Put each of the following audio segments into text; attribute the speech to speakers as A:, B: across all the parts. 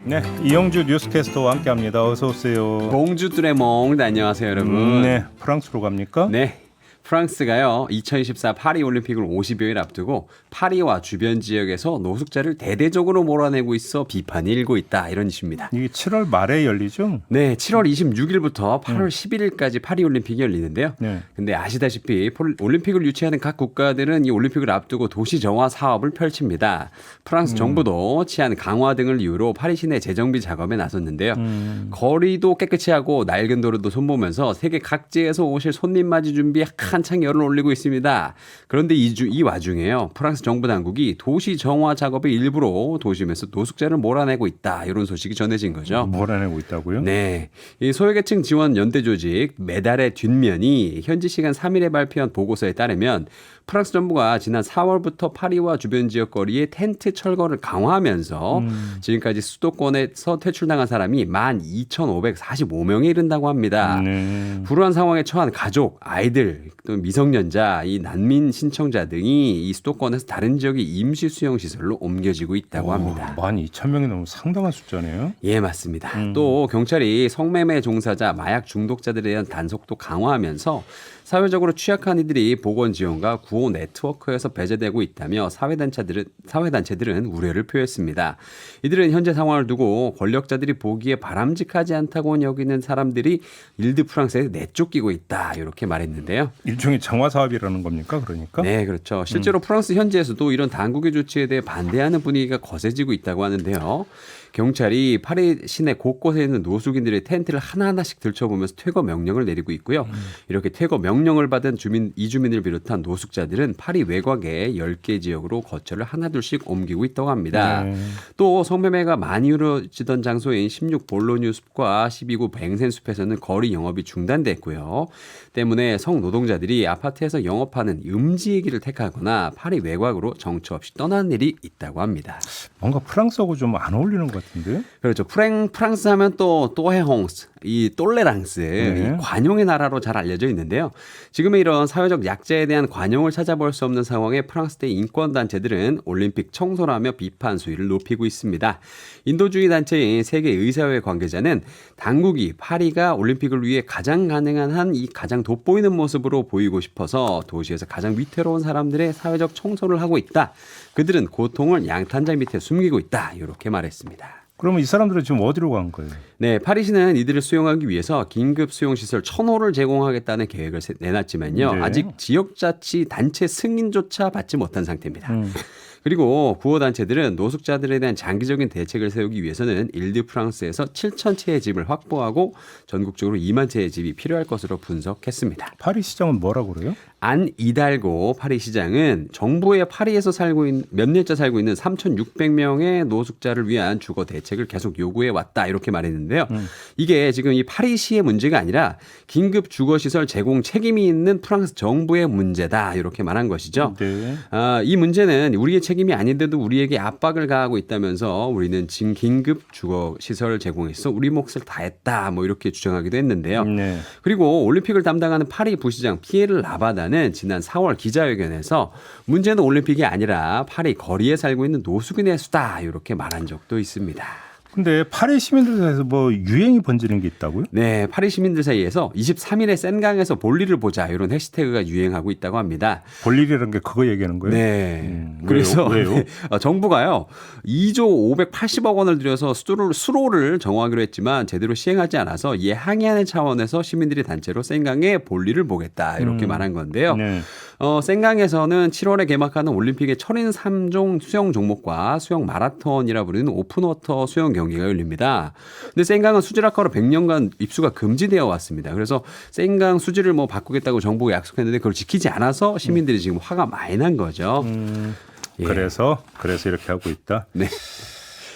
A: 네, 이영주 뉴스캐스터와 함께합니다. 어서 오세요.
B: 봉주 뚜레몽 안녕하세요 여러분.
A: 네, 프랑스로 갑니까?
B: 네. 프랑스가요 2024 파리 올림픽을 50여일 앞두고 파리와 주변 지역에서 노숙자를 대대적으로 몰아내고 있어 비판이 일고 있다 이런 이슈입니다.
A: 이게 7월 말에 열리죠?
B: 네, 7월 26일부터 8월 11일까지 파리 올림픽이 열리는데요.
A: 네.
B: 근데 아시다시피 올림픽을 유치하는 각 국가들은 이 올림픽을 앞두고 도시 정화 사업을 펼칩니다. 프랑스 정부도 치안 강화 등을 이유로 파리 시내 재정비 작업에 나섰는데요. 거리도 깨끗이 하고 낡은 도로도 손보면서 세계 각지에서 오실 손님 맞이 준비에 한창 열을 올리고 있습니다. 그런데 이 와중에요. 프랑스 정부 당국이 도시 정화 작업의 일부로 도심에서 노숙자를 몰아내고 있다. 이런 소식이 전해진 거죠.
A: 몰아내고 있다고요?
B: 네. 이 소외계층 지원 연대 조직 메달의 뒷면이 현지 시간 3일에 발표한 보고서에 따르면 프랑스 정부가 지난 4월부터 파리와 주변 지역 거리에 텐트 철거를 강화하면서 지금까지 수도권에서 퇴출당한 사람이 12,545명에 이른다고 합니다. 불우한 상황에 처한 가족, 아이들, 또 미성년자, 이 난민 신청자 등이 이 수도권에서 다른 지역의 임시 수용 시설로 옮겨지고 있다고 합니다.
A: 12,000명이 너무 상당한 숫자네요.
B: 예, 맞습니다. 또 경찰이 성매매 종사자, 마약 중독자들에 대한 단속도 강화하면서 사회적으로 취약한 이들이 보건 지원과 구호 네트워크에서 배제되고 있다며 사회단체들은 우려를 표했습니다. 이들은 현재 상황을 두고 권력자들이 보기에 바람직하지 않다고 여기는 사람들이 일드-프랑스에 내쫓기고 있다 이렇게 말했는데요.
A: 일종의 정화 사업이라는 겁니까? 그러니까?
B: 네, 그렇죠. 실제로 프랑스 현지에서도 이런 당국의 조치에 대해 반대하는 분위기가 거세지고 있다고 하는데요. 경찰이 파리 시내 곳곳에 있는 노숙인들의 텐트를 하나하나씩 들춰보면서 퇴거 명령을 내리고 있고요. 이렇게 퇴거 명령을 받은 이주민을 비롯한 노숙자들은 파리 외곽의 10개 지역으로 거처를 하나둘씩 옮기고 있다고 합니다. 또 성매매가 많이 이루어지던 장소인 16 볼로뉴 숲과 12구 뱅센 숲에서는 거리 영업이 중단됐고요. 때문에 성노동자들이 아파트에서 영업하는 음지의 길을 택하거나 파리 외곽으로 정처 없이 떠나는 일이 있다고 합니다.
A: 뭔가 프랑스하고 좀 안 어울리는 것 같은데요?
B: 그렇죠. 프랑스 하면 또 또헤홍스, 이 똘레랑스, 이 관용의 나라로 잘 알려져 있는데요. 지금의 이런 사회적 약자에 대한 관용을 찾아볼 수 없는 상황에 프랑스 내 인권단체들은 올림픽 청소라며 비판 수위를 높이고 있습니다. 인도주의 단체인 세계의사회 관계자는 당국이 파리가 올림픽을 위해 가장 가능한 한 이 가장 돋보이는 모습으로 보이고 싶어서 도시에서 가장 위태로운 사람들의 사회적 청소를 하고 있다. 그들은 고통을 양탄자 밑에 숨기고 있다. 이렇게 말했습니다.
A: 그러면 이 사람들은 지금 어디로 간 거예요?
B: 네, 파리시는 이들을 수용하기 위해서 긴급 수용시설 1,000호를 제공하겠다는 계획을 내놨지만요.
A: 네.
B: 아직 지역자치 단체 승인조차 받지 못한 상태입니다. 그리고 구호단체들은 노숙자들에 대한 장기적인 대책을 세우기 위해서는 일드-프랑스에서 7,000채의 집을 확보하고 전국적으로 2만 채의 집이 필요할 것으로 분석했습니다.
A: 파리 시장은 뭐라고 그래요?
B: 안 이달고 파리 시장은 정부의 파리에서 몇 년째 살고 있는 3,600명의 노숙자를 위한 주거 대책을 계속 요구해 왔다 이렇게 말했는데요. 이게 지금 이 파리시의 문제가 아니라 긴급 주거시설 제공 책임이 있는 프랑스 정부의 문제다 이렇게 말한 것이죠.
A: 네.
B: 이 문제는 우리의 책임이 아닌데도 우리에게 압박을 가하고 있다면서 우리는 긴급 주거시설 제공에서 우리 몫을 다했다 뭐 이렇게 주장하기도 했는데요.
A: 네.
B: 그리고 올림픽을 담당하는 파리 부시장 피에르 라바다는 지난 4월 기자회견에서 문제는 올림픽이 아니라 파리 거리에 살고 있는 노숙인의 수다 이렇게 말한 적도 있습니다.
A: 근데 파리 시민들 사이에서 뭐 유행이 번지는 게 있다고요?
B: 네, 파리 시민들 사이에서 23일에 센강에서 볼일을 보자 이런 해시태그가 유행하고 있다고 합니다.
A: 볼일이라는 게 그거 얘기하는 거예요?
B: 네. 그래서
A: 왜요?
B: 정부가요 2조 580억 원을 들여서 수로를 정하기로 했지만 제대로 시행하지 않아서 이에 항의하는 차원에서 시민들이 단체로 센강에 볼일을 보겠다 이렇게 말한 건데요.
A: 네.
B: 센강에서는 7월에 개막하는 올림픽의 철인 3종 수영 종목과 수영 마라톤이라 부르는 오픈워터 수영 경기가 열립니다. 근데 센강은 수질 악화로 100년간 입수가 금지되어 왔습니다. 그래서 센강 수질을 뭐 바꾸겠다고 정부가 약속했는데 그걸 지키지 않아서 시민들이 지금 화가 많이 난 거죠. 예.
A: 그래서 이렇게 하고 있다.
B: 네.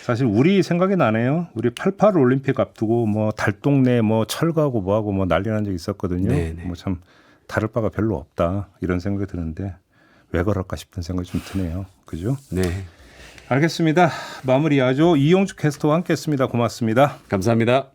A: 사실 우리 생각이 나네요. 우리 88 올림픽 앞두고 뭐 달동네 뭐 철거하고 뭐하고 뭐 난리 난 적이 있었거든요.
B: 네네.
A: 뭐 참 다를 바가 별로 없다 이런 생각이 드는데 왜 그럴까 싶은 생각이 좀 드네요. 그죠?
B: 네.
A: 알겠습니다. 마무리하죠. 이용주 캐스터와 함께했습니다. 고맙습니다.
B: 감사합니다.